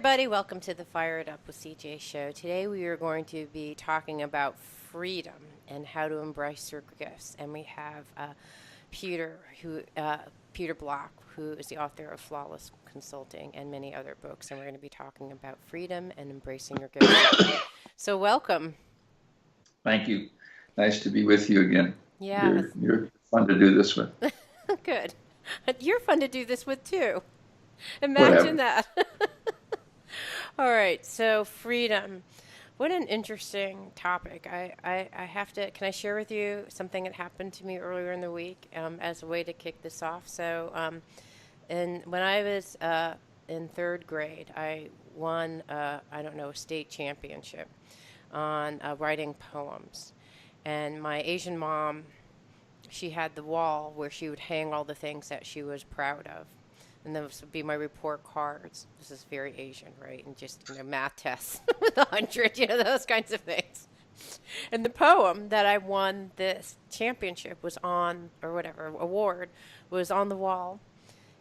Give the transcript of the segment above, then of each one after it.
everybody. Welcome to the Fire It Up with CJ show. Today we are going to be talking about freedom and how to embrace your gifts. And we have Peter, Peter Block, who is the author of Flawless Consulting and many other books. And we're going to be talking about freedom and embracing your gifts. So welcome. Thank you. Nice to be with you again. Yeah. You're fun to do this with. Good. You're fun to do this with too. Imagine that. All right, so freedom. What an interesting topic. I have to, can I share with you something that happened to me earlier in the week as a way to kick this off? So when I was in third grade, I won, a state championship on writing poems. And my Asian mom, she had the wall where she would hang all the things that she was proud of. And those would be my report cards. This is very Asian, right? And just, math tests with 100, those kinds of things. And the poem that I won this championship was on, or whatever, award, was on the wall.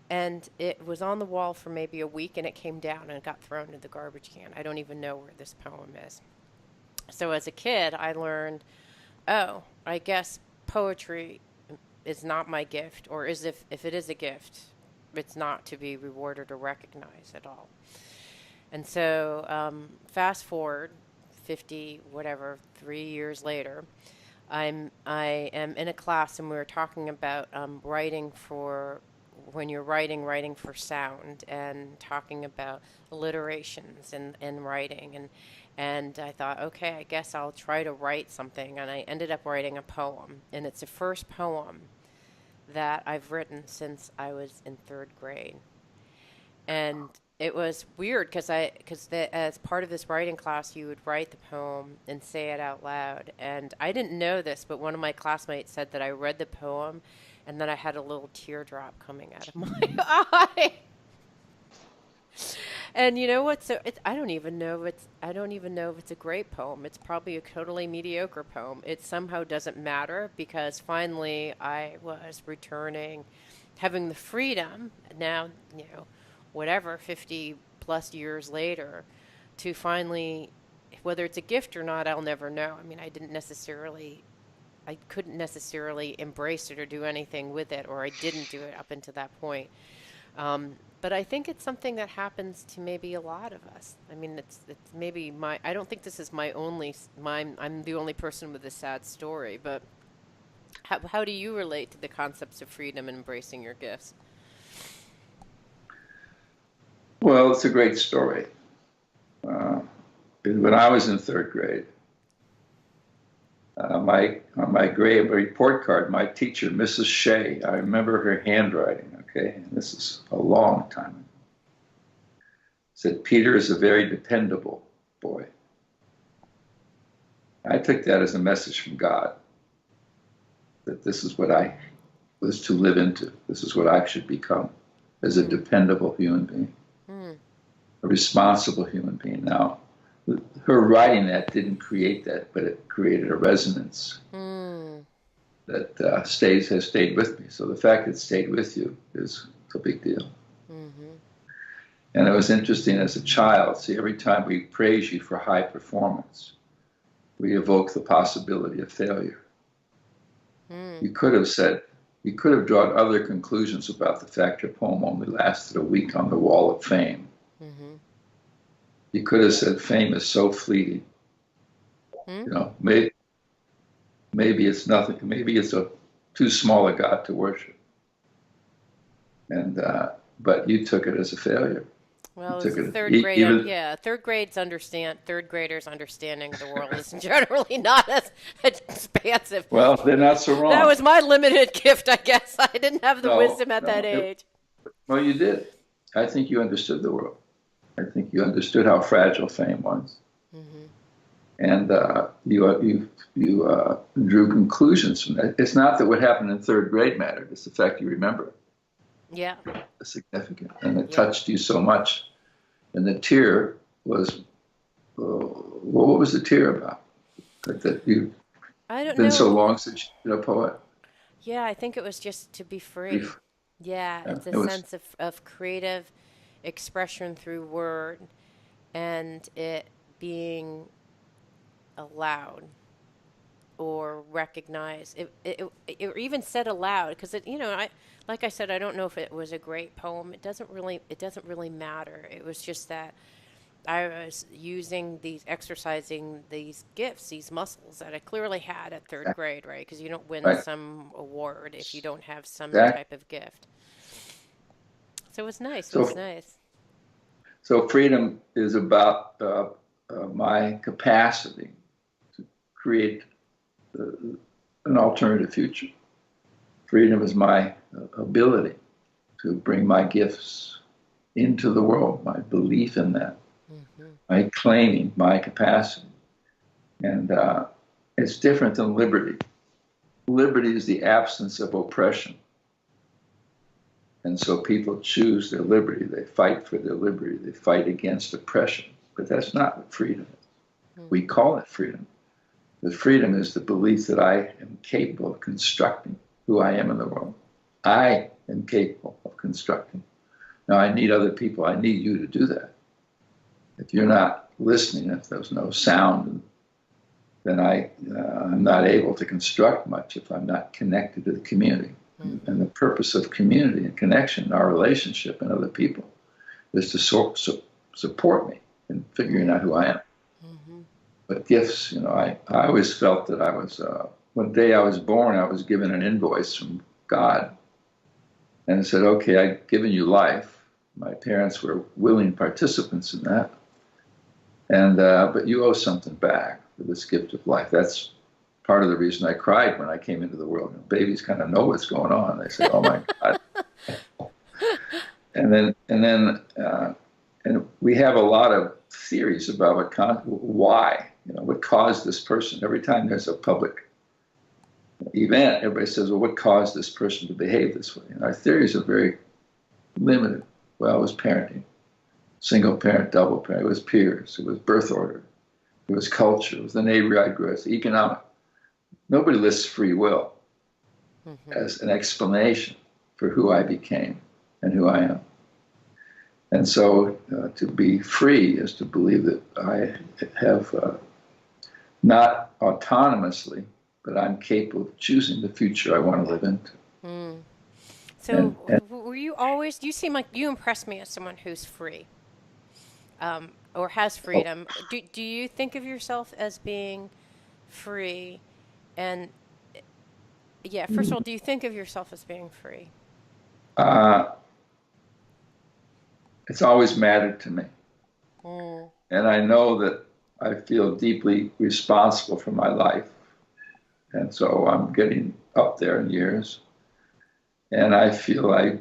And it was on the wall for maybe a week, and it came down and it got thrown in the garbage can. I don't even know where this poem is. So as a kid, I learned, I guess poetry is not my gift, or if it is a gift, it's not to be rewarded or recognized at all. And so fast forward 3 years later, I am in a class and we were talking about writing for, when you're writing for sound, and talking about alliterations and writing. And I thought, okay, I guess I'll try to write something. And I ended up writing a poem. And it's the first poem that I've written since I was in third grade. And it was weird because as part of this writing class, you would write the poem and say it out loud. And I didn't know this, but one of my classmates said that I read the poem and then I had a little teardrop coming out of my eye. And you know what? So I don't even know if it's a great poem. It's probably a totally mediocre poem. It somehow doesn't matter because finally I was returning, having the freedom now, 50 plus years later, to finally, whether it's a gift or not, I'll never know. I mean, I couldn't necessarily embrace it or do anything with it, or I didn't do it up until that point. But I think it's something that happens to maybe a lot of us. I mean, it's maybe I don't think this is I'm the only person with a sad story, but how do you relate to the concepts of freedom and embracing your gifts? Well, it's a great story. When I was in third grade, on my grade report card, my teacher, Mrs. Shea, I remember her handwriting, okay, and this is a long time ago, said, "Peter is a very dependable boy." I took that as a message from God, that this is what I was to live into. This is what I should become as a dependable human being, a responsible human being. Now, her writing that didn't create that, but it created a resonance that has stayed with me. So the fact that it stayed with you is a big deal. Mm-hmm. And it was interesting as a child. See, every time we praise you for high performance, we evoke the possibility of failure. You could have drawn other conclusions about the fact your poem only lasted a week on the wall of fame. Mm-hmm. You could have said fame is so fleeting. Maybe it's nothing. Maybe it's too small a God to worship. And but you took it as a failure. Well, it's third grade. Third graders' understanding of the world is generally not as expansive. Well, they're not so wrong. That was my limited gift, I guess. I didn't have the wisdom at that age. Well, you did. I think you understood the world. I think you understood how fragile fame was. Mm-hmm. And you drew conclusions from that. It's not that what happened in third grade mattered. It's the fact you remember it. Yeah. It's significant. And it touched you so much. And the tear was, what was the tear about? That you've been so long since you've been a poet. Yeah, I think it was just to be free. Yeah, it's a sense of creative expression through word and it being allowed or recognized, or even said aloud, because like I said, I don't know if it was a great poem. It doesn't really matter. It was just that I was exercising these gifts, these muscles that I clearly had at third grade, right? Because you don't win Right. some award if you don't have some Exactly. type of gift. So it was nice. It was So, nice. so freedom is about my capacity to create uh, an alternative future. Freedom is my ability to bring my gifts into the world, my belief in that, Hmm. my claiming my capacity. And it's different than liberty. Liberty is the absence of oppression. And so people choose their liberty. They fight for their liberty. They fight against oppression. But that's not what freedom is. We call it freedom. But freedom is the belief that I am capable of constructing who I am in the world. I am capable of constructing. Now, I need other people. I need you to do that. If you're not listening, if there's no sound, then I'm not able to construct much if I'm not connected to the community. Hmm. And the purpose of community and connection, our relationship and other people, is to support me in figuring out who I am. Hmm. But gifts, I always felt that one day I was born, I was given an invoice from God and it said, okay, I've given you life. My parents were willing participants in that. But you owe something back for this gift of life. That's part of the reason I cried when I came into the world. Babies kind of know what's going on. They say, "Oh my God!" And we have a lot of theories about why, what caused this person. Every time there's a public event, everybody says, "Well, what caused this person to behave this way?" And our theories are very limited. Well, it was parenting, single parent, double parent. It was peers. It was birth order. It was culture. It was the neighborhood I grew up. It's economic. Nobody lists free will Hmm. as an explanation for who I became and who I am. And so to be free is to believe that I have not autonomously, but I'm capable of choosing the future I want to live into. Mm. And, So, and were you always? You seem like you impress me as someone who's free, or has oh, freedom. Do you think of yourself as being free? And yeah, first of all, do you think of yourself as being free? uh, it's always mattered to me. Mm. And I know that I feel deeply responsible for my life. And so I'm getting up there in years. And I feel I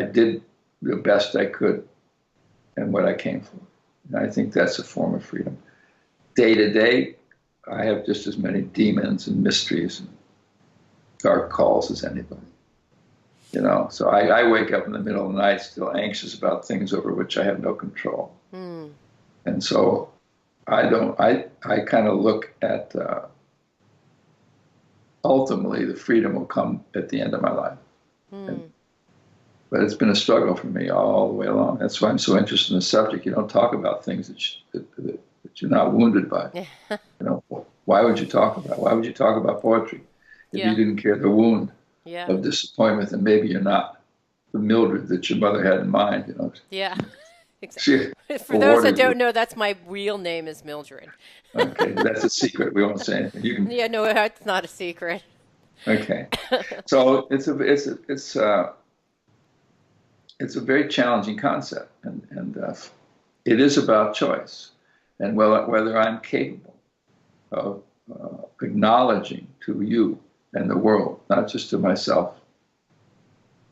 did the best I could and what I came for. And I think that's a form of freedom. Day to day, I have just as many demons and mysteries and dark calls as anybody. So I wake up in the middle of the night still anxious about things over which I have no control. Mm. And so I kind of look at ultimately the freedom will come at the end of my life. And, Mm. but it's been a struggle for me all the way along. That's why I'm so interested in the subject. You don't talk about things that you're not wounded by. Why would you talk about? Why would you talk about poetry if you Yeah. didn't care the wound Yeah. of disappointment? And maybe you're not the Mildred that your mother had in mind. Yeah. She Exactly. For those that awarded you. don't know, that's my real name is Mildred. Okay, that's a secret. We won't say anything. You can. Yeah, no, that's not a secret. Okay, so it's a very challenging concept, and it is about choice, and whether I'm capable of acknowledging to you and the world, not just to myself,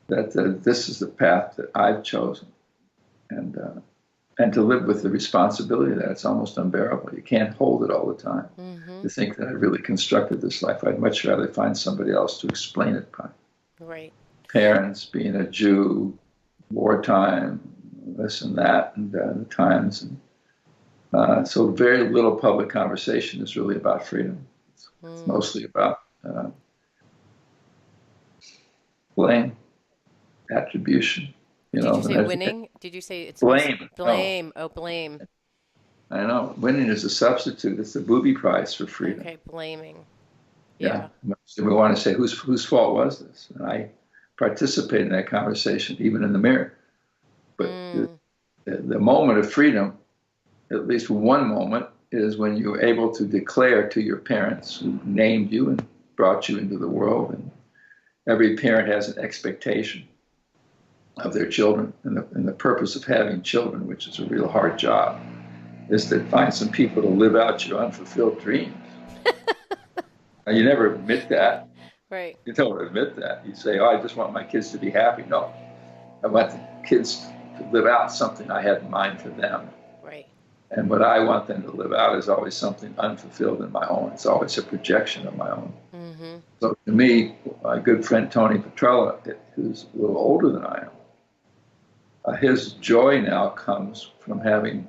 that this is the path that I've chosen, and uh, and to live with the responsibility that it's almost unbearable. You can't hold it all the time. Hmm. To think that I really constructed this life, I'd much rather find somebody else to explain it by. Right. Parents, being a Jew, wartime, this and that, and the times. And so very little public conversation is really about freedom. It's Mm. mostly about blame, attribution. Did you say And winning? Did you say it's mostly blame. No, blame? Oh, blame. I know. Winning is a substitute. It's the booby prize for freedom. Okay, blaming. Yeah. Yeah. So we want to say, whose fault was this? And I participate in that conversation, even in the mirror. But Mm. the moment of freedom, at least one moment, is when you're able to declare to your parents who named you and brought you into the world. And every parent has an expectation of their children. And the purpose of having children, which is a real hard job, is to find some people to live out your unfulfilled dreams. Now, you never admit that. Right. You don't admit that. You say, oh, I just want my kids to be happy. No, I want the kids to live out something I had in mind for them. Right. And what I want them to live out is always something unfulfilled in my own. It's always a projection of my own. Mm-hmm. So to me, my good friend Tony Petrella, who's a little older than I am, his joy now comes from having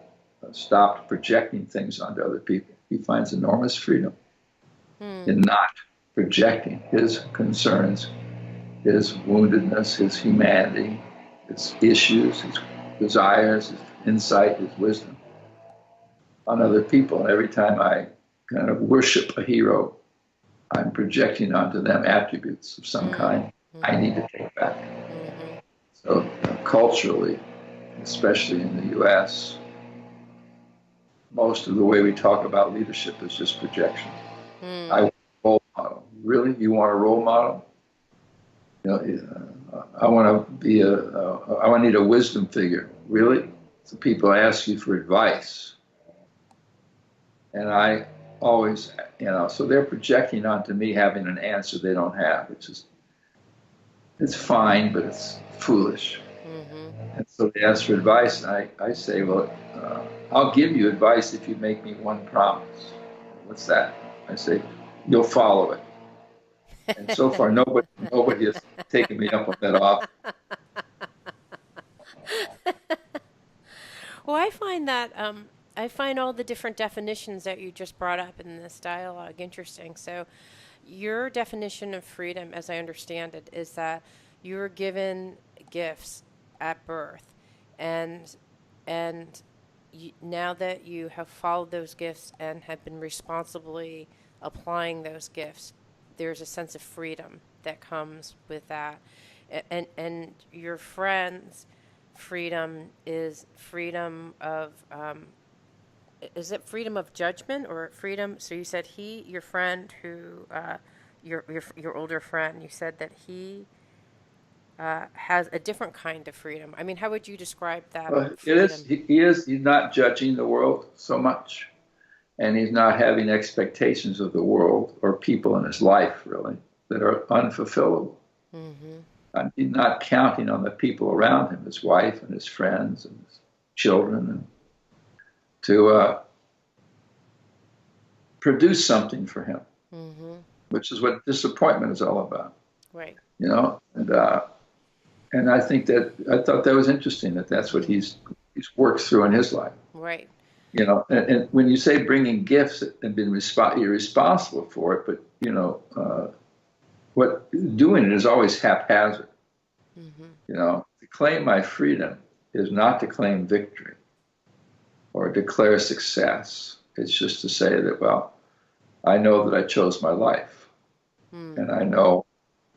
stopped projecting things onto other people. He finds enormous freedom in not projecting his concerns, his woundedness, his humanity, his issues, his desires, his insight, his wisdom on other people. And every time I kind of worship a hero, I'm projecting onto them attributes of some kind I need to take back. So culturally, especially in the U.S., most of the way we talk about leadership is just projection. I want a role model. Really? You want a role model? You know, I want to be I need a wisdom figure. Really? So people ask you for advice. And I always, so they're projecting onto me having an answer they don't have, which is, it's fine, but it's foolish. And so they ask for advice, and I say, well, I'll give you advice if you make me one promise. What's that? I say, you'll follow it. And so far, nobody has taken me up on that offer. Well, I find all the different definitions that you just brought up in this dialogue interesting. So, your definition of freedom, as I understand it, is that you were given gifts at birth, and now that you have followed those gifts and have been responsibly applying those gifts, there's a sense of freedom that comes with that, and your friends' freedom is freedom of is it freedom of judgment or freedom? So you said your friend who your older friend, you said that he has a different kind of freedom. I mean, how would you describe that freedom? He's not judging the world so much, and he's not having expectations of the world or people in his life, really, that are unfulfillable. And he's not counting on the people around him, his wife and his friends and his children, and to produce something for him, which is what disappointment is all about. Right. And I thought that was interesting that that's what he's worked through in his life. Right. And when you say bringing gifts and you're responsible for it, but what doing it is always haphazard. To claim my freedom is not to claim victory or declare success. It's just to say that, well, I know that I chose my life, and I know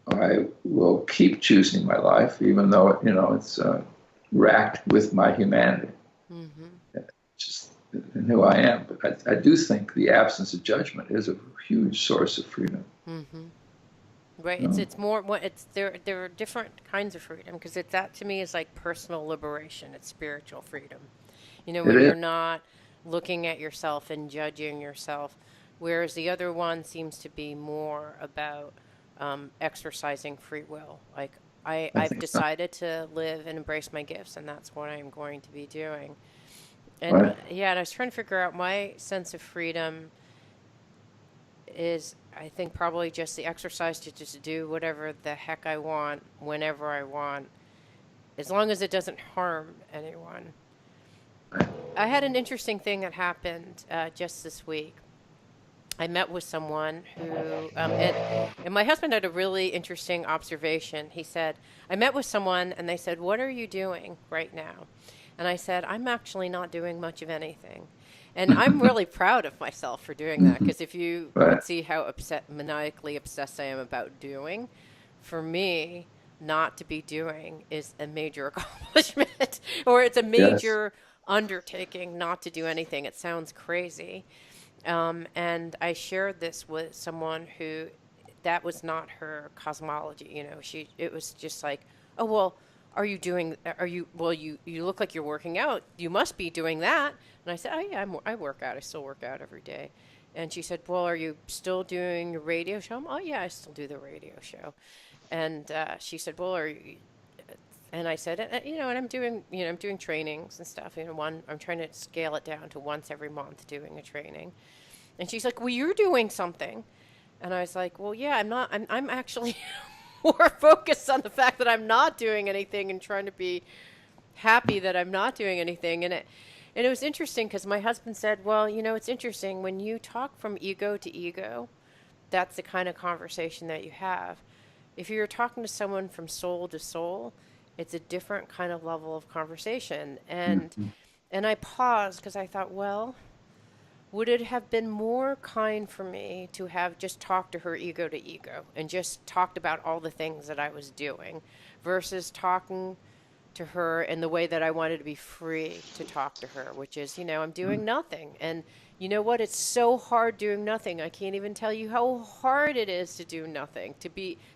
I will keep choosing my life, even though it's racked with my humanity, just in who I am. But I do think the absence of judgment is a huge source of freedom. Right. It's more. There are different kinds of freedom, because that to me is like personal liberation. It's spiritual freedom. When you're not looking at yourself and judging yourself, whereas the other one seems to be more about exercising free will. Like I've decided to live and embrace my gifts, and that's what I'm going to be doing. And Right. and I was trying to figure out my sense of freedom is, I think, probably just the exercise to just do whatever the heck I want, whenever I want, as long as it doesn't harm anyone. I had an interesting thing that happened just this week. I met with someone who, and my husband had a really interesting observation. He said, I met with someone and they said, what are you doing right now? And I said, I'm actually not doing much of anything. And I'm really proud of myself for doing that, because if you Right. could see how maniacally obsessed I am about doing, for me, not to be doing is a major accomplishment, or it's a Yes. major undertaking not to do anything. It sounds crazy. And I shared this with someone who that was not her cosmology. It was just like, oh, well, you look like you're working out. You must be doing that. And I said, oh, yeah, I work out. I still work out every day. And she said, well, are you still doing your radio show? Oh, yeah, I still do the radio show. And she said, well, are you, and I said, and I'm doing trainings and stuff. I'm trying to scale it down to once every month doing a training. And she's like, well, you're doing something. And I was like, well, yeah, I'm not. I'm actually more focused on the fact that I'm not doing anything and trying to be happy that I'm not doing anything. And it was interesting because my husband said, well, it's interesting when you talk from ego to ego, that's the kind of conversation that you have. If you're talking to someone from soul to soul, it's a different kind of level of conversation. Mhm. And I paused because I thought, well, would it have been more kind for me to have just talked to her ego to ego and just talked about all the things that I was doing versus talking to her in the way that I wanted to be free to talk to her, which is, I'm doing nothing. And you know what? It's so hard doing nothing. I can't even tell you how hard it is to do nothing.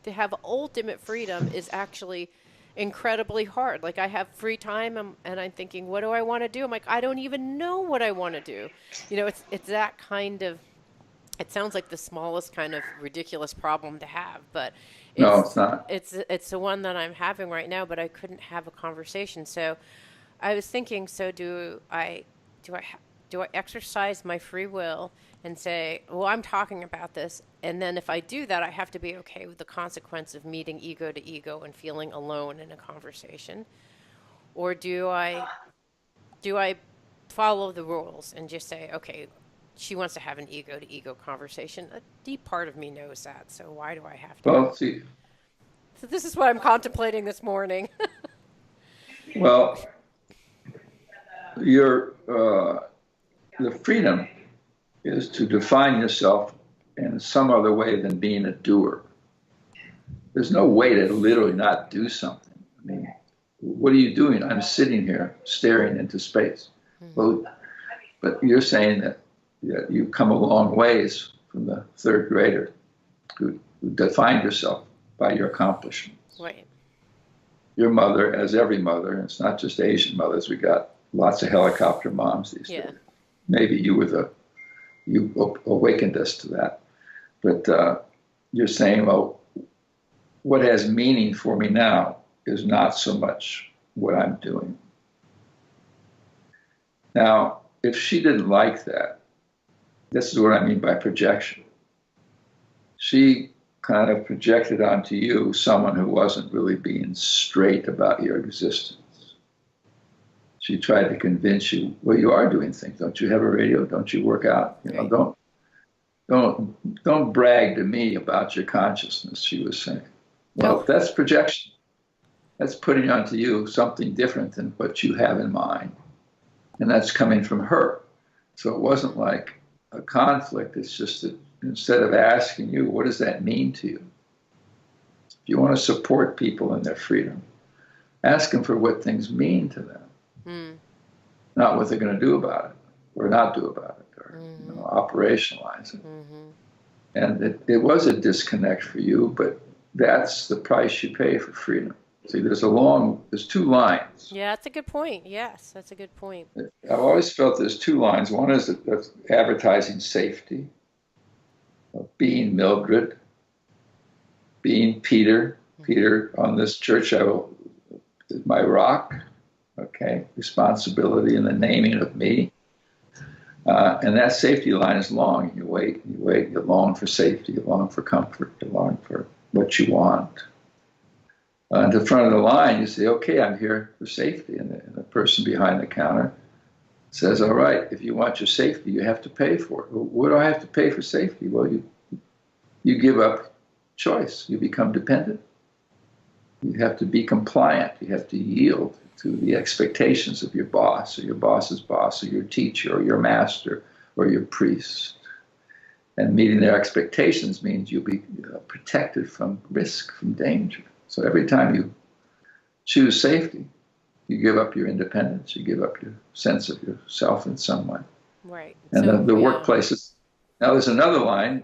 To have ultimate freedom is actually incredibly hard. Like I have free time and I'm thinking, what do I want to do? I'm like, I don't even know what I want to do. It's that kind of, it sounds like the smallest kind of ridiculous problem to have, but No, it's it's not. it's the one that I'm having right now, but I couldn't have a conversation. So I was thinking, so do I exercise my free will and say, well, I'm talking about this, and then if I do that, I have to be okay with the consequence of meeting ego to ego and feeling alone in a conversation, or do I follow the rules and just say, okay, she wants to have an ego to ego conversation. A deep part of me knows that, so why do I have to? Well, see, So this is what I'm contemplating this morning. well, your the freedom is to define yourself in some other way than being a doer. There's no way to literally not do something. I mean, what are you doing? I'm sitting here staring into space. Well, but you're saying that you've come a long ways from the third grader who defined yourself by your accomplishments. Right. Your mother, as every mother, and it's not just Asian mothers, we got lots of helicopter moms these Yeah. days. Maybe you awakened us to that. But you're saying, well, what has meaning for me now is not so much what I'm doing. Now, if she didn't like that, this is what I mean by projection. She kind of projected onto you someone who wasn't really being straight about your existence. She tried to convince you, well, you are doing things. Don't you have a radio? Don't you work out? Right. Don't brag to me about your consciousness, she was saying. Well, that's projection. That's putting onto you something different than what you have in mind. And that's coming from her. So it wasn't like a conflict. It's just that instead of asking you, what does that mean to you? If you want to support people in their freedom, ask them for what things mean to them, not what they're going to do about it or not do about it or operationalize it. And it was a disconnect for you, but that's the price you pay for freedom. See, there's two lines. Yeah, that's a good point. Yes, that's a good point. I've always felt there's two lines. One is advertising safety, being Mildred, being Peter. Peter on this church is my rock. Okay, responsibility in the naming of me. And that safety line is long. You wait, you long for safety, you long for comfort, you long for what you want. At the front of the line, you say, okay, I'm here for safety. And the person behind the counter says, all right, if you want your safety, you have to pay for it. Well, what do I have to pay for safety? Well, you give up choice. You become dependent. You have to be compliant. You have to yield to the expectations of your boss or your boss's boss or your teacher or your master or your priest. And meeting their expectations means you'll be protected from risk, from danger. So every time you choose safety, you give up your independence, you give up your sense of yourself in some way. Right. And So, the yeah. workplaces. Now there's another line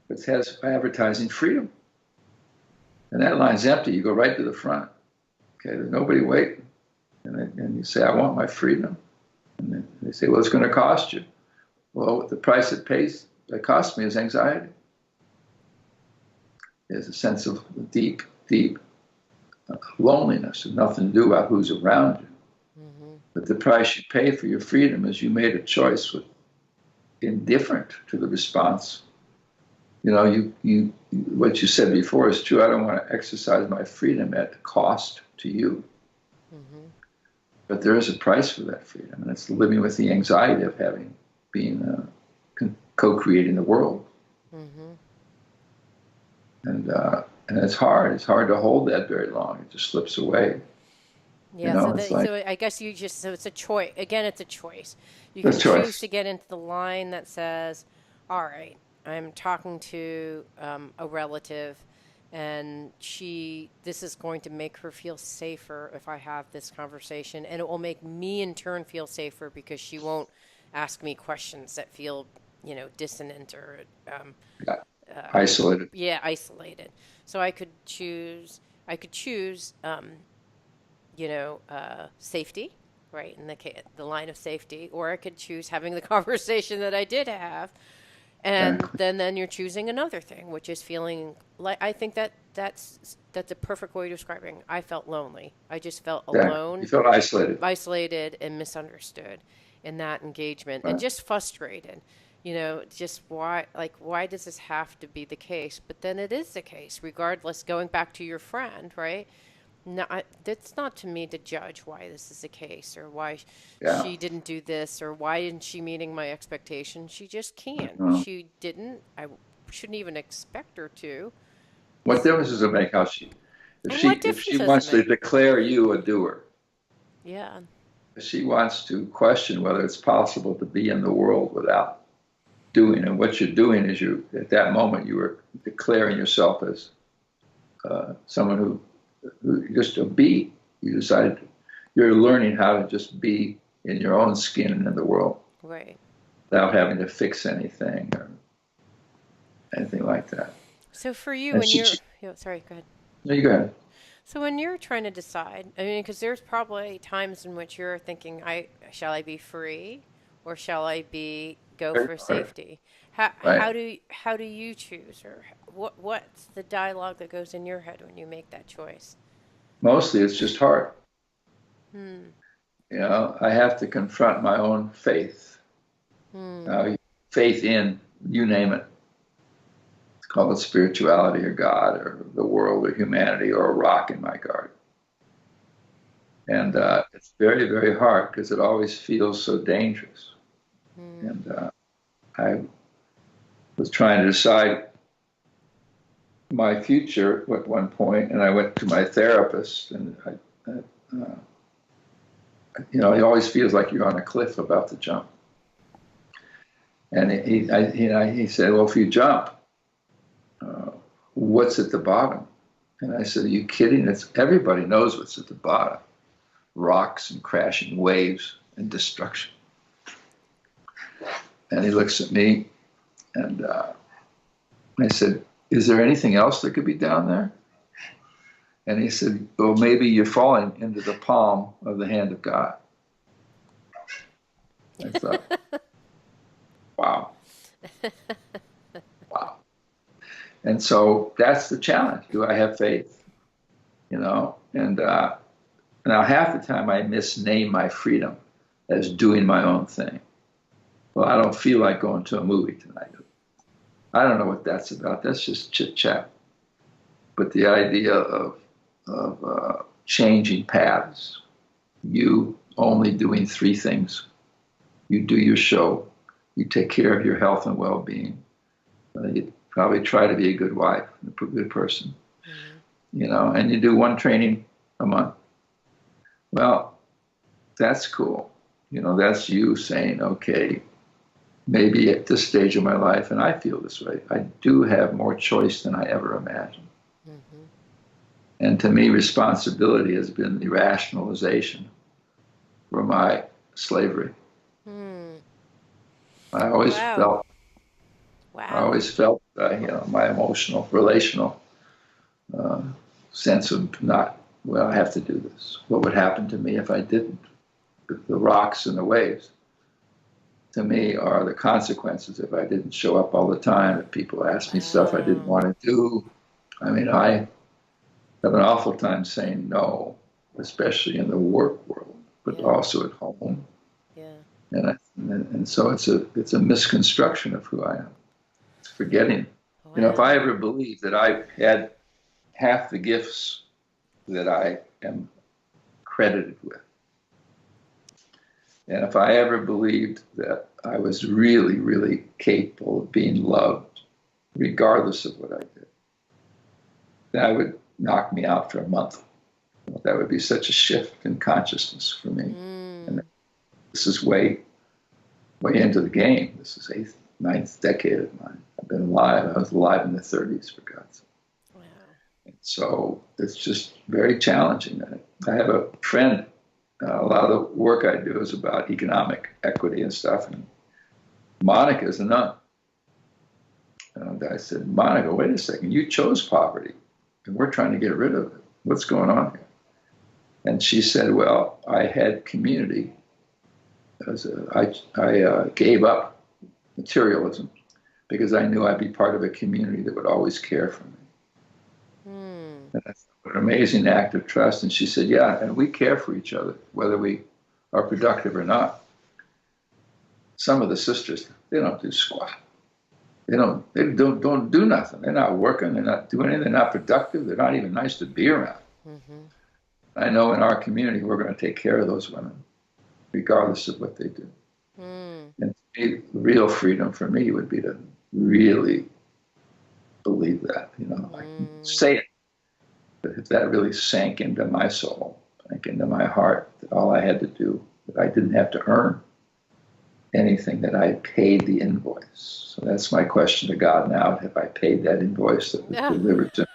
that has advertising freedom. And that line's empty. You go right to the front. Okay, there's nobody waiting. And you say, I want my freedom. And then they say, well, it's going to cost you. Well, the price that costs me is anxiety. There's a sense of deep, deep loneliness and nothing to do about who's around you. Mm-hmm. But the price you pay for your freedom is you made a choice with indifferent to the response. You know, you what you said before is true. I don't want to exercise my freedom at cost to you. Mm-hmm. But there is a price for that freedom, and it's living with the anxiety of being co-creating the world. Mm-hmm. And it's hard. It's hard to hold that very long. It just slips away. Yeah, you know, so I guess so it's a choice. Again, it's a choice. You can choose to get into the line that says, all right, I'm talking to a relative, and this is going to make her feel safer if I have this conversation, and it will make me in turn feel safer because she won't ask me questions that feel, dissonant or isolated. Yeah, isolated. So I could choose. Safety, right, in the line of safety, or I could choose having the conversation that I did have, and then you're choosing another thing, which is feeling like I think that's a perfect way of describing. I felt lonely. I just felt alone. You felt isolated and misunderstood in that engagement, and just frustrated. Just why does this have to be the case? But then it is the case, regardless. Going back to your friend, right? No, that's not to me to judge why this is the case or why she didn't do this or why isn't she meeting my expectations. She just can't. She didn't. I shouldn't even expect her to. What difference does it make how if she wants to declare you a doer? Yeah. If she wants to question whether it's possible to be in the world without doing, and what you're doing is at that moment you were declaring yourself as someone who just to be. You decided you're learning how to just be in your own skin and in the world, right, without having to fix anything or anything like that. So for you, sorry, go ahead. No, you go ahead. So when you're trying to decide, I mean, because there's probably times in which you're thinking, shall I be free, or shall I go for safety? How do you choose, or what's the dialogue that goes in your head when you make that choice? Mostly, it's just heart. I have to confront my own faith. Faith in, you name it. Call it spirituality or God or the world or humanity or a rock in my garden. And it's very, very hard because it always feels so dangerous. And I was trying to decide my future at one point, and I went to my therapist, and it always feels like you're on a cliff about to jump. And he said, well, if you jump, what's at the bottom? And I said, are you kidding? Everybody knows what's at the bottom. Rocks and crashing waves and destruction. And he looks at me, and I said, is there anything else that could be down there? And he said, well, maybe you're falling into the palm of the hand of God. I thought, wow. Wow. And so that's the challenge. Do I have faith? And now half the time I misname my freedom as doing my own thing. Well, I don't feel like going to a movie tonight. I don't know what that's about. That's just chit chat. But the idea of changing paths, you only doing three things. You do your show. You take care of your health and well-being. You probably try to be a good wife, a good person. and you do one training a month. Well, that's cool. That's you saying, okay, maybe at this stage of my life, and I feel this way, I do have more choice than I ever imagined. Mm-hmm. And to me, responsibility has been the rationalization for my slavery. Hmm. I always Wow. felt, I Wow. always felt, my emotional, relational uh, sense of not, well, I have to do this. What would happen to me if I didn't? The rocks and the waves, to me, are the consequences if I didn't show up all the time, if people ask me stuff I didn't Wow. want to do. I mean, I have an awful time saying no, especially in the work world, but Yeah. also at home. Yeah. And so it's a misconstruction of who I am. It's forgetting. If I Wow. ever believed that I had half the gifts that I am credited with, and if I ever believed that I was really, really capable of being loved, regardless of what I did, that would knock me out for a month. That would be such a shift in consciousness for me. And Mm. this is way, way into the game. This is eighth, ninth decade of mine. I've been alive. I was alive in the 30s, for God's sake. Wow. And so it's just very challenging. I have a friend. A lot of the work I do is about economic equity and stuff. And Monica's a nun. And I said, Monica, wait a second. You chose poverty, and we're trying to get rid of it. What's going on here? And she said, well, I had community. I gave up materialism because I knew I'd be part of a community that would always care for me. Hmm. And that's an amazing act of trust. And she said, yeah, and we care for each other, whether we are productive or not. Some of the sisters, they don't do squat. They don't do nothing. They're not working. They're not doing anything. They're not productive. They're not even nice to be around. Mm-hmm. I know in our community, we're going to take care of those women, regardless of what they do. Mm. And real freedom for me would be to really believe that, I can Mm. say it, but if that really sank into my soul, sank into my heart, that all I had to do, that I didn't have to earn anything, that I paid the invoice. So that's my question to God now. Have I paid that invoice that was Oh, delivered to me?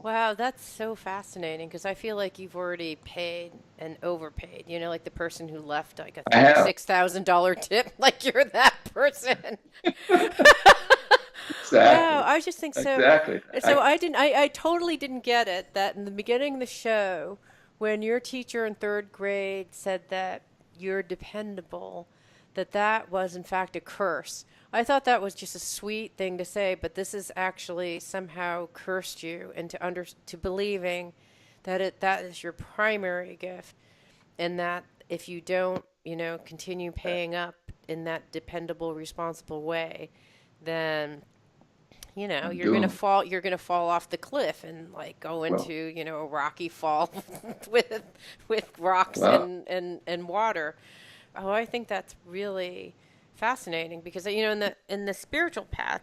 wow, that's so fascinating because I feel like you've already paid and overpaid. Like the person who left like a I have. $36,000 tip, like you're that person. Wow, Exactly. I just think so. Exactly. So I totally didn't get it that in the beginning of the show, when your teacher in third grade said that you're dependable, that was in fact a curse. I thought that was just a sweet thing to say, but this has actually somehow cursed you into believing that is your primary gift, and that if you don't, continue paying up in that dependable, responsible way, then I'm doomed. you're gonna fall off the cliff and like go Well, into a rocky fall with rocks well, and water. Oh, I think that's really fascinating because in the spiritual path,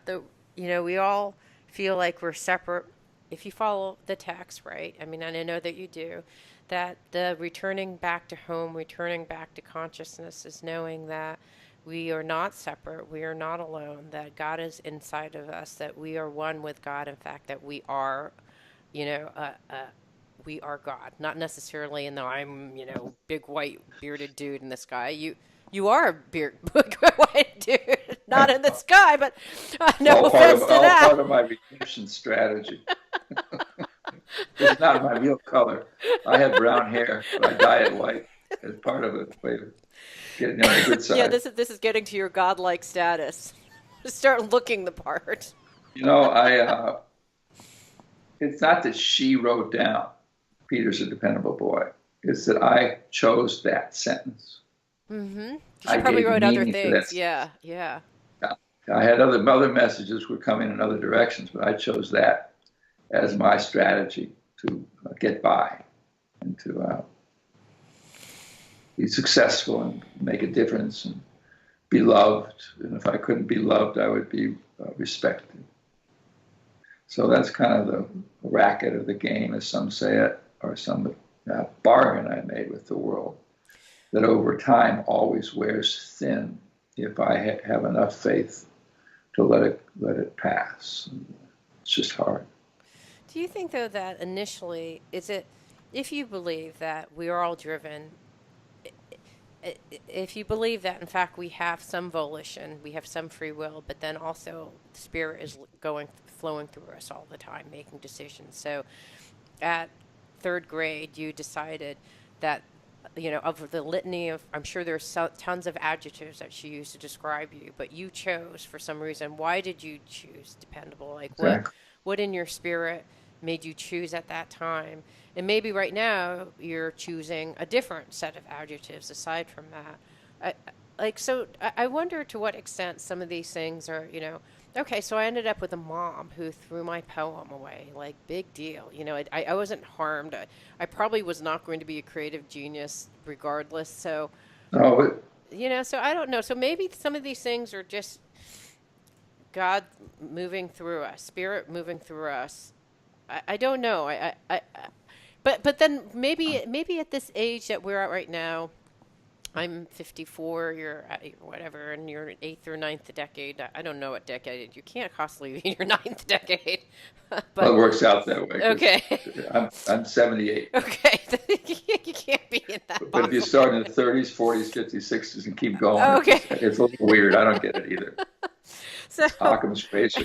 we all feel like we're separate. If you follow the text, right? I mean, and I know that you do, that the returning back to home, returning back to consciousness is knowing that we are not separate, we are not alone, that God is inside of us, that we are one with God. In fact, that we are, you know, we are God, not necessarily in the I'm, big white bearded dude in the sky. You are a big white dude, not in the sky, but no offense to all that. part of my redemption strategy. It's not my real color. I have brown hair, but I dye it white as part of a way of getting on the good Yeah, side. this is getting to your godlike status. Start looking the part. I it's not that she wrote down Peter's a dependable boy. It's that I chose that sentence. Mm-hmm. She I probably gave wrote other meaning to that things. sentence. Yeah, yeah. I had other messages were coming in other directions, but I chose that as my strategy to get by and to be successful and make a difference and be loved. And if I couldn't be loved, I would be respected. So that's kind of the racket of the game, as some say it, or some bargain I made with the world, that over time always wears thin if I have enough faith to let it pass. It's just hard. Do you think, though, that initially, if you believe that we are all driven, if you believe that, in fact, we have some volition, we have some free will, but then also the spirit is flowing through us all the time, making decisions. So at third grade, you decided that, of the litany of, I'm sure there's tons of adjectives that she used to describe you, but you chose for some reason. Why did you choose dependable? Like, Exactly. what in your spirit made you choose at that time? And maybe right now you're choosing a different set of adjectives aside from that. I wonder to what extent some of these things are, okay, so I ended up with a mom who threw my poem away, like big deal. I wasn't harmed. I probably was not going to be a creative genius regardless. So, No, but so I don't know. So maybe some of these things are just God moving through us, spirit moving through us. I don't know. But then maybe at this age that we're at right now, I'm 54. You're whatever, and you're in eighth or ninth decade. I don't know what decade. You can't possibly be in your ninth decade. well, But it works out that way. 'Cause okay, I'm 78. okay, you can't be in that But if you box. start in the 30s, 40s, 50s, 60s, and keep going, Okay, it's a little weird. I don't get it either. so Occam's razor.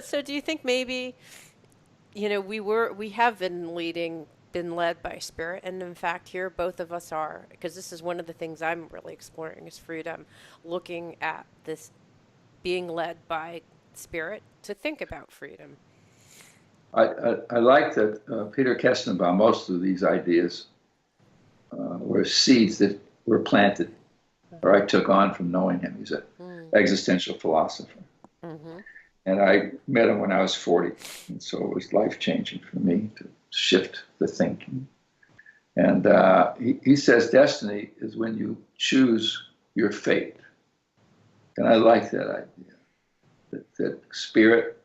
so do you think maybe we have been led by spirit, and in fact here both of us are, because this is one of the things I'm really exploring is freedom, looking at this being led by spirit to think about freedom. I like that Peter Kestenbaum, most of these ideas were seeds that were planted, or I took on from knowing him. He's an existential philosopher. Mm-hmm. And I met him when I was 40. And so it was life-changing for me to shift the thinking. And he says destiny is when you choose your fate. And I like that idea. That spirit,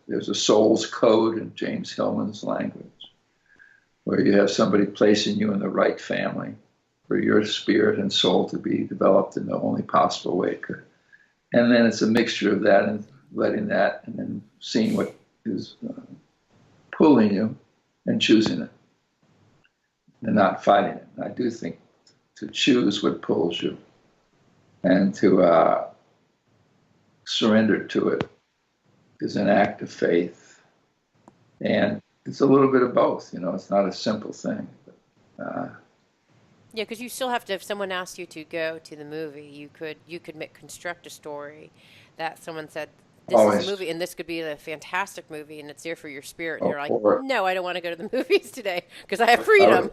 there's a soul's code in James Hillman's language, where you have somebody placing you in the right family for your spirit and soul to be developed in the only possible way it could. And then it's a mixture of that and letting that, and then seeing what is pulling you and choosing it and not fighting it. And I do think to choose what pulls you and to surrender to it is an act of faith. And it's a little bit of both, it's not a simple thing. Yeah, because you still have to. If someone asked you to go to the movie, you could construct a story that someone said this is a movie, and this could be a fantastic movie, and it's there for your spirit, and you're like, no, I don't want to go to the movies today because I have freedom.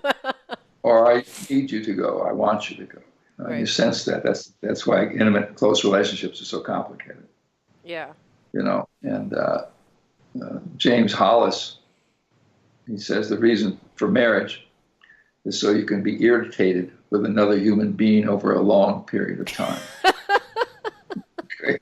Or I need you to go. I want you to go. Right. You sense that. That's why intimate, close relationships are so complicated. Yeah. And James Hollis, he says the reason for marriage is so you can be irritated with another human being over a long period of time. Okay.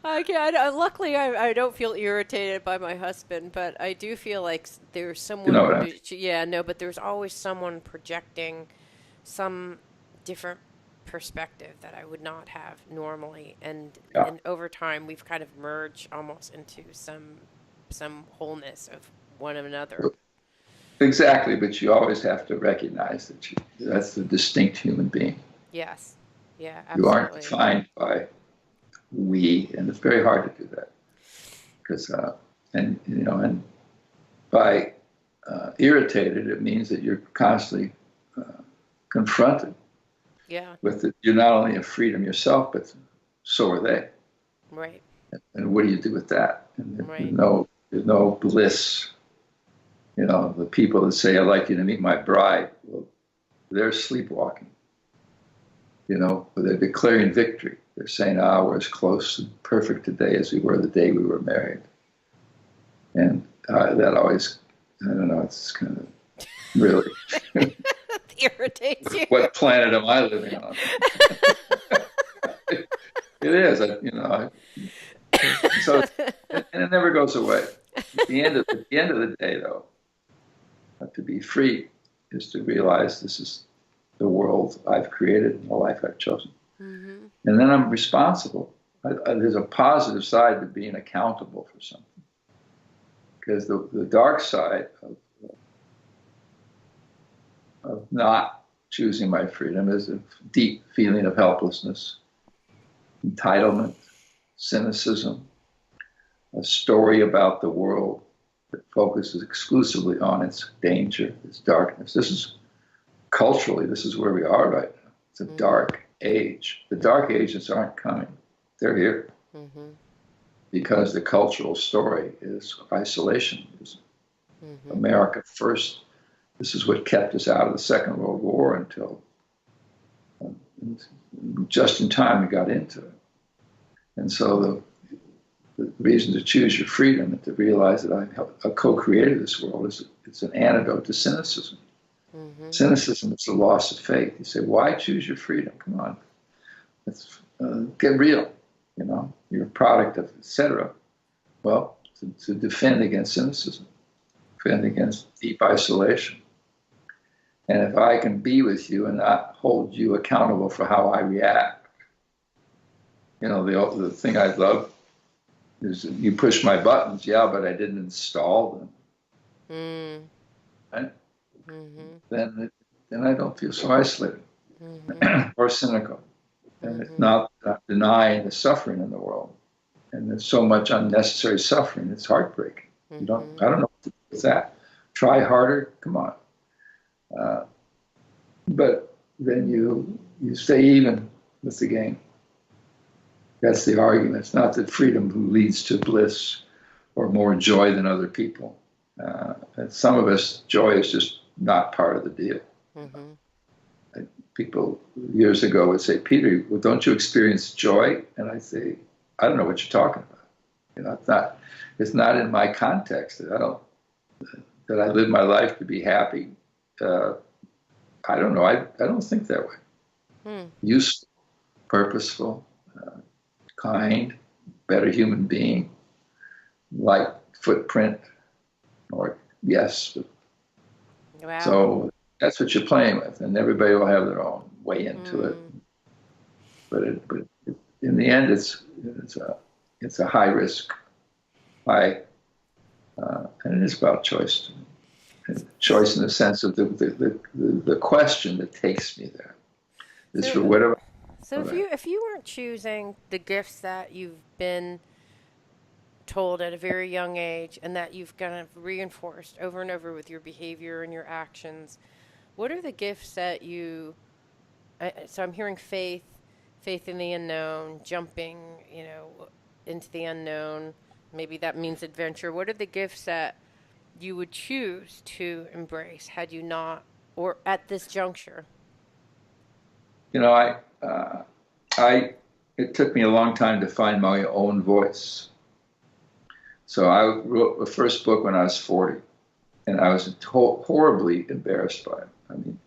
Luckily, I don't feel irritated by my husband, but I do feel like there's someone. Yeah, no, but there's always someone projecting some different perspective that I would not have normally, and over time we've kind of merged almost into some wholeness of one another. Exactly, but you always have to recognize that that's the distinct human being. Yes. Yeah, absolutely. You aren't defined by we, and it's very hard to do that because and by irritated, it means that you're constantly confronted with it. You're not only in freedom yourself, but so are they. Right. And what do you do with that? And right. There's no bliss. The people that say, I'd like you to meet my bride, well, they're sleepwalking. They're declaring victory. They're saying, we're as close and perfect today as we were the day we were married. And that always, I don't know, it's kind of really irritates you. What planet am I living on? It is, so, and it never goes away. At the end of the day, though, to be free is to realize this is the world I've created and the life I've chosen. Mm-hmm. And then I'm responsible. There's a positive side to being accountable for something. Because the dark side of not choosing my freedom is a deep feeling of helplessness, entitlement, cynicism, a story about the world that focuses exclusively on its danger, its darkness. This is where we are right now. It's a dark age. The dark ages aren't coming. They're here. Mm-hmm. Because the cultural story is isolation. Mm-hmm. America first. This is what kept us out of the Second World War until just in time we got into it. And so the reason to choose your freedom and to realize that I'm a co-creator of this world is it's an antidote to cynicism. Mm-hmm. Cynicism is the loss of faith. You say, why choose your freedom? Come on, let's get real. You're a product of, etc. Well, to defend against cynicism, defend against deep isolation. And if I can be with you and not hold you accountable for how I react, the thing I love is you push my buttons, yeah, but I didn't install them. Right? Mm-hmm. Then I don't feel so isolated or cynical. And it's not denying the suffering in the world. And there's so much unnecessary suffering. It's heartbreaking. I don't know what to do with that. Try harder. Come on. But then you stay even with the game. That's the argument. It's not that freedom leads to bliss or more joy than other people. And some of us, joy is just not part of the deal. Mm-hmm. People years ago would say, Peter, well, don't you experience joy? And I say, I don't know what you're talking about. It's not in my context. That I live my life to be happy. I don't know. I don't think that way. Useful, purposeful, kind, better human being, light footprint, or yes. Wow. So that's what you're playing with, and everybody will have their own way into it. But in the end, it's a high risk, and it is about choice. Choice in the sense of the question that takes me there is for whatever. So if you weren't choosing the gifts that you've been told at a very young age and that you've kind of reinforced over and over with your behavior and your actions, what are the gifts that so I'm hearing faith in the unknown, jumping, into the unknown. Maybe that means adventure. What are the gifts that you would choose to embrace had you not, or at this juncture? It took me a long time to find my own voice. So I wrote the first book when I was 40, and I was horribly embarrassed by it. I mean,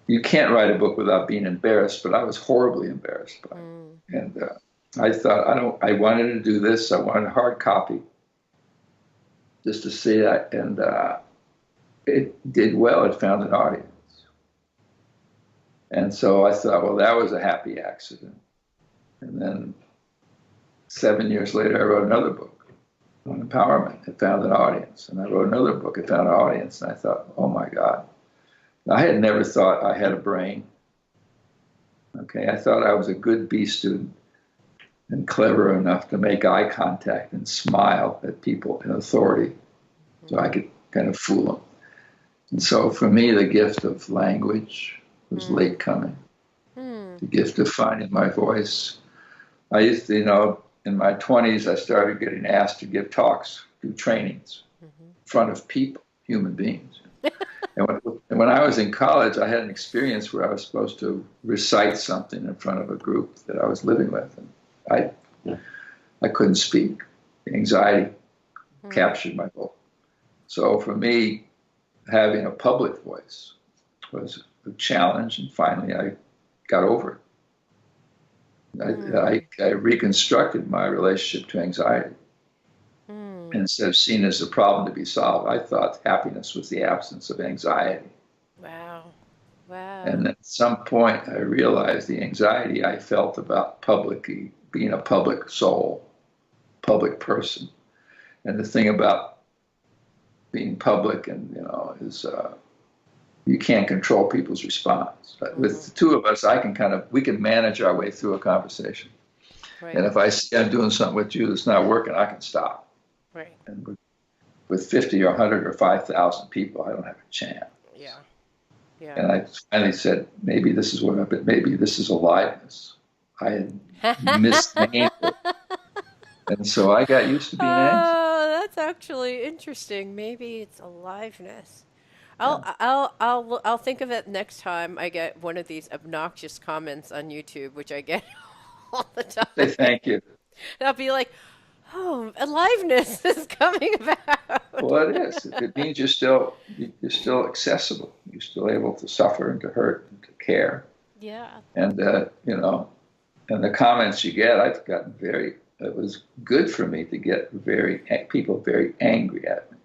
you can't write a book without being embarrassed, but I was horribly embarrassed by it. And I thought, I wanted to do this. I wanted a hard copy just to see it. And it did well. It found an audience. And so I thought, well, that was a happy accident. And then 7 years later, I wrote another book on empowerment. It found an audience. And I wrote another book. It found an audience. And I thought, oh, my God. I had never thought I had a brain. Okay, I thought I was a good B student and clever enough to make eye contact and smile at people in authority so I could kind of fool them. And so for me, the gift of language was late coming. The gift of finding my voice. I used to, in my 20s, I started getting asked to give talks, do trainings in front of people, human beings. And when I was in college, I had an experience where I was supposed to recite something in front of a group that I was living with. And I couldn't speak. The anxiety captured my voice. So for me, having a public voice was a challenge, and finally I got over it. I reconstructed my relationship to anxiety. And instead of seen as a problem to be solved, I thought happiness was the absence of anxiety. Wow. Wow. And at some point, I realized the anxiety I felt about being a public soul, public person. And the thing about being public and, is you can't control people's response. With the two of us, we can manage our way through a conversation. Right. And if I see I'm doing something with you that's not working, I can stop. Right. And with 50 or 100 or 5,000 people, I don't have a chance. Yeah. Yeah. And I finally said, maybe this is maybe this is aliveness. I had misnamed it. And so I got used to being anxious. Oh, that's actually interesting. Maybe it's aliveness. I'll think of it next time I get one of these obnoxious comments on YouTube, which I get all the time. Say thank you. And I'll be like, oh, aliveness is coming about. Well, it is. It means you're still accessible. You're still able to suffer and to hurt and to care. Yeah. And and the comments you get, I've gotten it was good for me to get people very angry at me.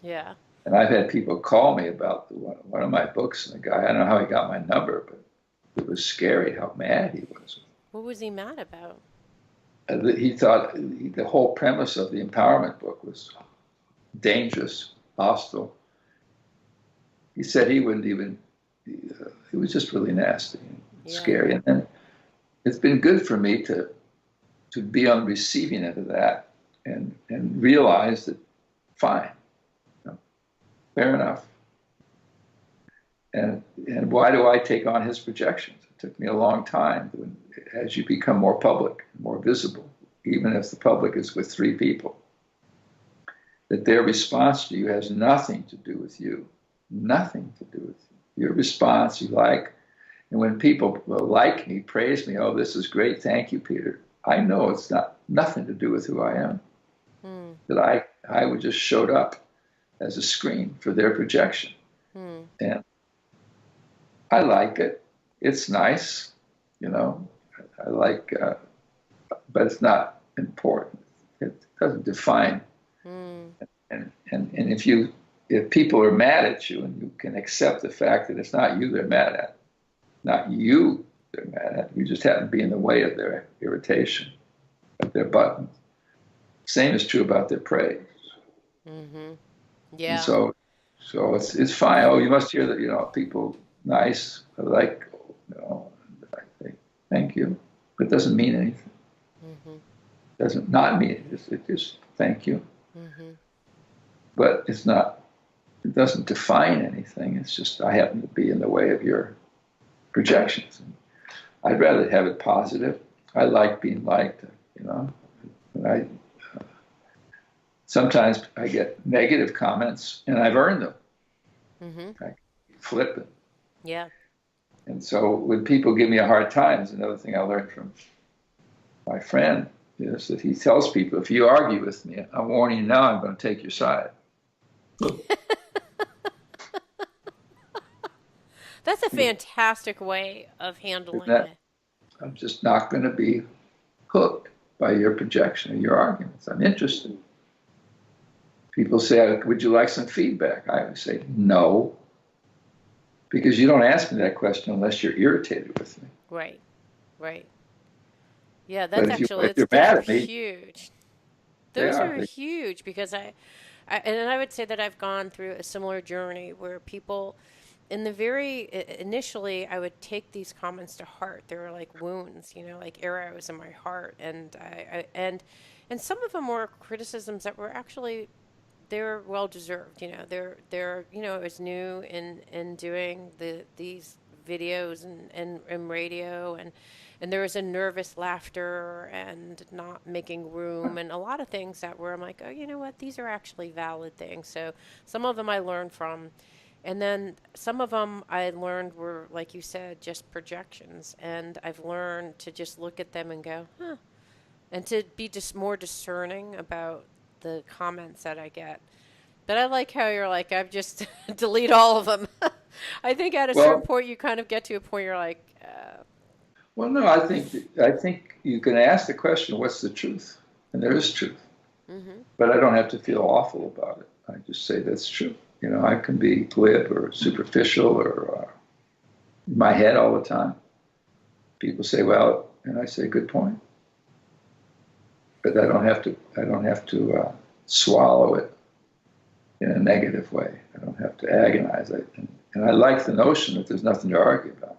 Yeah. And I've had people call me about one of my books, and the guy, I don't know how he got my number, but it was scary how mad he was. What was he mad about? He thought the whole premise of the empowerment book was dangerous, hostile. He said he wouldn't even, it was just really nasty and scary. And then it's been good for me to be on the receiving end of that and realize that, fine, fair enough. And why do I take on his projections? It took me a long time. As you become more public, more visible, even if the public is with 3 people, that their response to you has nothing to do with you. Nothing to do with you. Your response, you like. And when people like me, praise me, oh, this is great, thank you, Peter. I know it's nothing to do with who I am. That I would just showed up as a screen for their projection. And I like it. It's nice, I like, but it's not important. It doesn't define. And if people are mad at you, and you can accept the fact that it's not you they're mad at, not you they're mad at, you just happen to be in the way of their irritation, of their buttons. Same is true about their praise. Yeah. And so it's fine. Oh, you must hear that, people nice, like, I think, thank you. But it doesn't mean anything. It doesn't not mean it. It just thank you. But it doesn't define anything. It's just I happen to be in the way of your projections. And I'd rather have it positive. I like being liked, And sometimes I get negative comments, and I've earned them. I flip it. Yeah. And so when people give me a hard time, it's another thing I learned from my friend, is that he tells people, if you argue with me, I'm warning you now, I'm going to take your side. That's a fantastic way of handling it. I'm just not going to be hooked by your projection and your arguments. I'm interested. People say, would you like some feedback? I would say, no. Because you don't ask me that question unless you're irritated with me. Right. Yeah, that's huge. Those are huge because I would say that I've gone through a similar journey where people, initially, I would take these comments to heart. They were like wounds, like arrows in my heart, and and some of them were criticisms that were actually, they were well deserved. They're I was new in doing these videos and radio, and there was a nervous laughter and not making room and a lot of things that were, I'm like, oh, you know what? These are actually valid things. So some of them I learned from. And then some of them I learned were, like you said, just projections. And I've learned to just look at them and go, huh. And to be just more discerning about the comments that I get. But I like how you're like, I've just delete all of them. I think at a certain point you kind of get to a point you're like, Well, no, I think you can ask the question, what's the truth? And there is truth. Mm-hmm. But I don't have to feel awful about it. I just say that's true. I can be glib or superficial or in my head all the time. People say, well, and I say, good point. But I don't have to. I don't have to swallow it in a negative way. I don't have to agonize it. And I like the notion that there's nothing to argue about.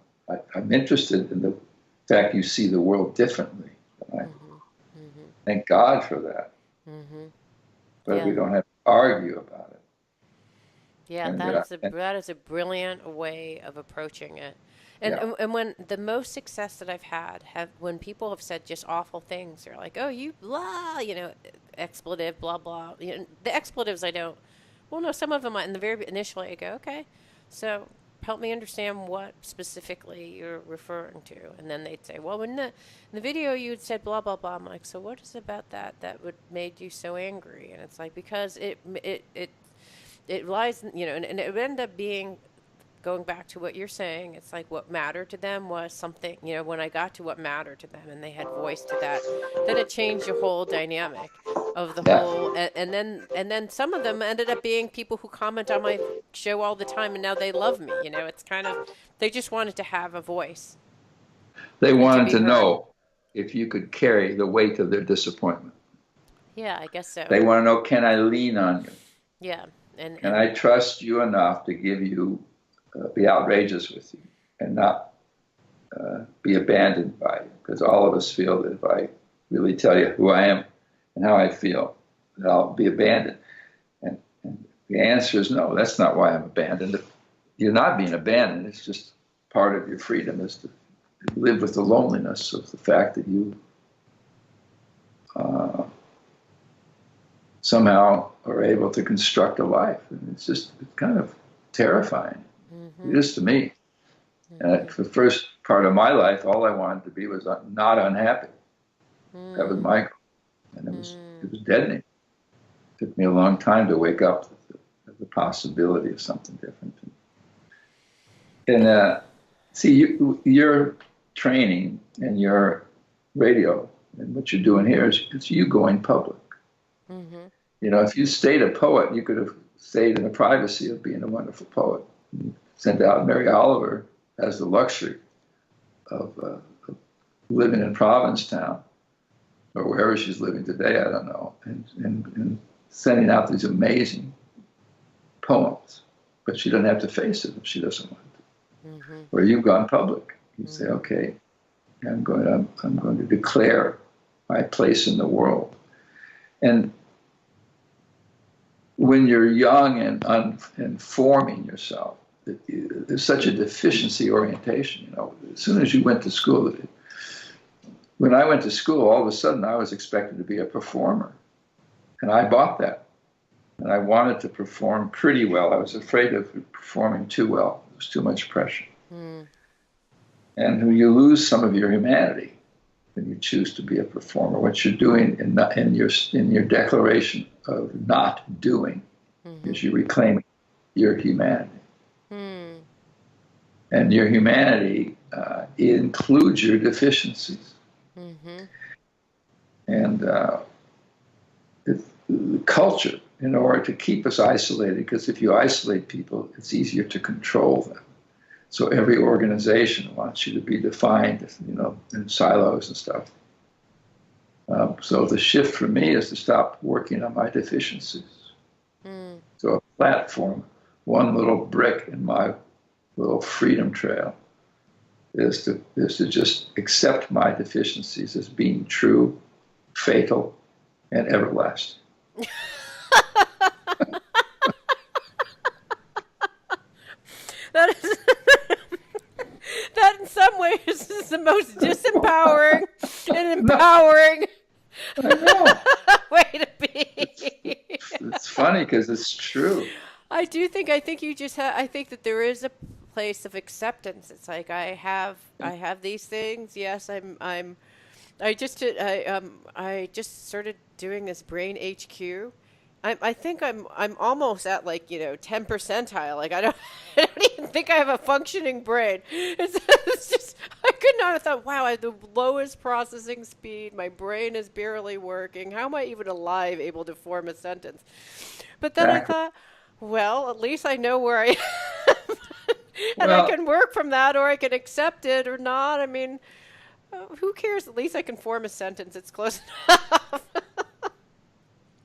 I'm interested in the fact you see the world differently. And I thank God for that. Mm-hmm. But Yeah. we don't have to argue about it. Yeah, And that is a brilliant way of approaching it. yeah, And when the most success that I've had have when people have said just awful things, they're like, "Oh, you blah," expletive, blah blah. The expletives I don't. Well, no, some of them in the very initially I go, "Okay, so help me understand what specifically you're referring to," and then they'd say, "Well, in the video you had said blah blah blah." I'm like, "So what is it about that would made you so angry?" And it's like because it lies, and it would end up being going back to what you're saying. It's like what mattered to them was something, when I got to what mattered to them and they had voice to that, then it changed the whole dynamic of the yeah. whole. And then some of them ended up being people who comment on my show all the time and now they love me. It's kind of, they just wanted to have a voice They and to wanted be to heard. know if you could carry the weight of their disappointment. Yeah, I guess so. They want to know, can I lean on you? Yeah. And, Can I and trust you enough to give you, be outrageous with you and not be abandoned by you? Because all of us feel that if I really tell you who I am and how I feel, that I'll be abandoned. And the answer is no, that's not why I'm abandoned. You're not being abandoned. It's just part of your freedom is to live with the loneliness of the fact that you somehow are able to construct a life. And it's kind of terrifying. mm-hmm, It is to me. And mm-hmm, for the first part of my life, all I wanted to be was not unhappy. That was mm, my goal. And mm, it was deadening. It took me a long time to wake up to the possibility of something different. And see, your training and your radio and what you're doing here is it's you going public. mm-hmm, If you stayed a poet, you could have stayed in the privacy of being a wonderful poet. You sent out Mary Oliver has the luxury of living in Provincetown or wherever she's living today, I don't know, and sending out these amazing poems. But she doesn't have to face it if she doesn't want to. mm-hmm, Where you've gone public, you say, mm-hmm. okay, I'm going to declare my place in the world. And when you're young and forming yourself, there's such a deficiency orientation. As soon as you went to school, when I went to school, all of a sudden I was expected to be a performer, and I bought that. And I wanted to perform pretty well. I was afraid of performing too well. There was too much pressure. Mm. And when you lose some of your humanity when you choose to be a performer, what you're doing in your declaration of not doing Mm-hmm. is you reclaiming your humanity. Mm. And your humanity includes your deficiencies. Mm-hmm. And the culture, in order to keep us isolated, because if you isolate people, it's easier to control them. So every organization wants you to be defined, in silos and stuff. So the shift for me is to stop working on my deficiencies. Mm. So a platform, one little brick in my little freedom trail, is to just accept my deficiencies as being true, fatal, and everlasting. That is that in some ways is the most disempowering and No, empowering I know. way to be. It's funny because it's true. I think you just I think that there is a place of acceptance. It's like I have these things. Yes, I just started doing this brain HQ. I think I'm almost at 10 percentile. Like I don't I don't even think I have a functioning brain. It's just I could not have thought, wow, I have the lowest processing speed. My brain is barely working. How am I even alive, able to form a sentence? But then I Exactly. thought, well, at least I know where I am. And I Well, can work from that, or I can accept it or not. I mean, who cares? At least I can form a sentence. It's close enough.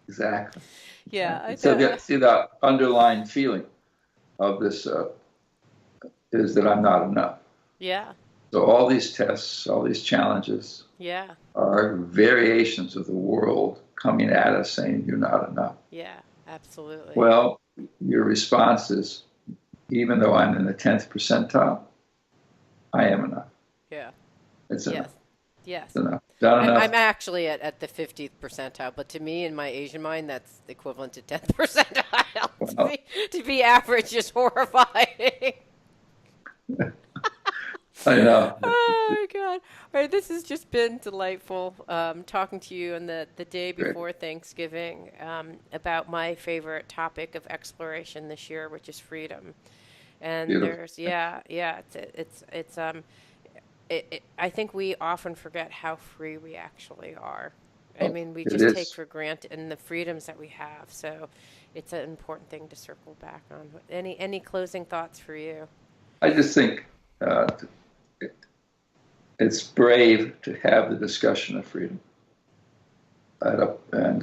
exactly. Yeah, Exactly. So see the underlying feeling of this is that I'm not enough. yeah, So all these tests, all these challenges yeah, are variations of the world coming at us saying you're not enough. yeah, absolutely. Well, your response is, even though I'm in the 10th percentile, I am enough. Yeah, It's enough. yes, yes. It's enough. Done I'm enough. actually at the 50th percentile, but to me, in my Asian mind, that's equivalent to 10th percentile. Well, To be average is horrifying. I know. Oh my God. All right, this has just been delightful talking to you on the day Great. before Thanksgiving about my favorite topic of exploration this year, which is freedom. And Beautiful. there's, yeah, I think we often forget how free we actually are. I Oh, mean, we it just take is. for granted and the freedoms that we have. So it's an important thing to circle back on. Any closing thoughts for you? I just think uh, it's brave to have the discussion of freedom. And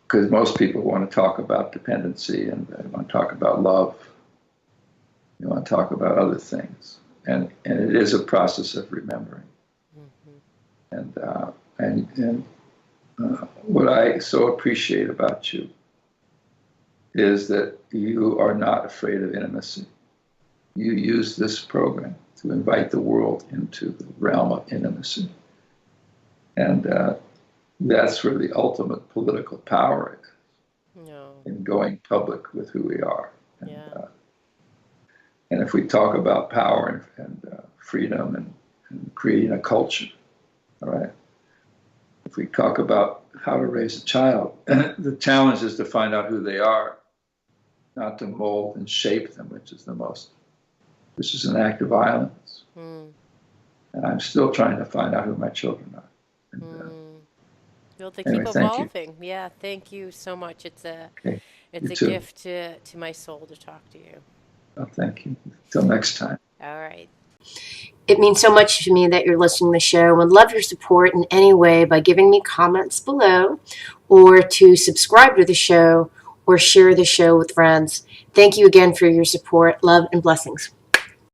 because most people want to talk about dependency and they want to talk about love, they want to talk about other things. And it is a process of remembering. Hmm. And, what I so appreciate about you is that you are not afraid of intimacy. You use this program to invite the world into the realm of intimacy. And that's where the ultimate political power is, No. in going public with who we are. Yeah. And if we talk about power and freedom and creating a culture, all right, if we talk about how to raise a child, the challenge is to find out who they are, not to mold and shape them, which is an act of violence. Mm. And I'm still trying to find out who my children are. And Mm. Well, they keep anyway, thank you. evolving. Yeah, thank you so much. Okay, It's you a too. gift to my soul to talk to you. Well, thank you. Till next time. All right. It means so much to me that you're listening to the show. Would love your support in any way by giving me comments below or to subscribe to the show or share the show with friends. Thank you again for your support. Love and blessings.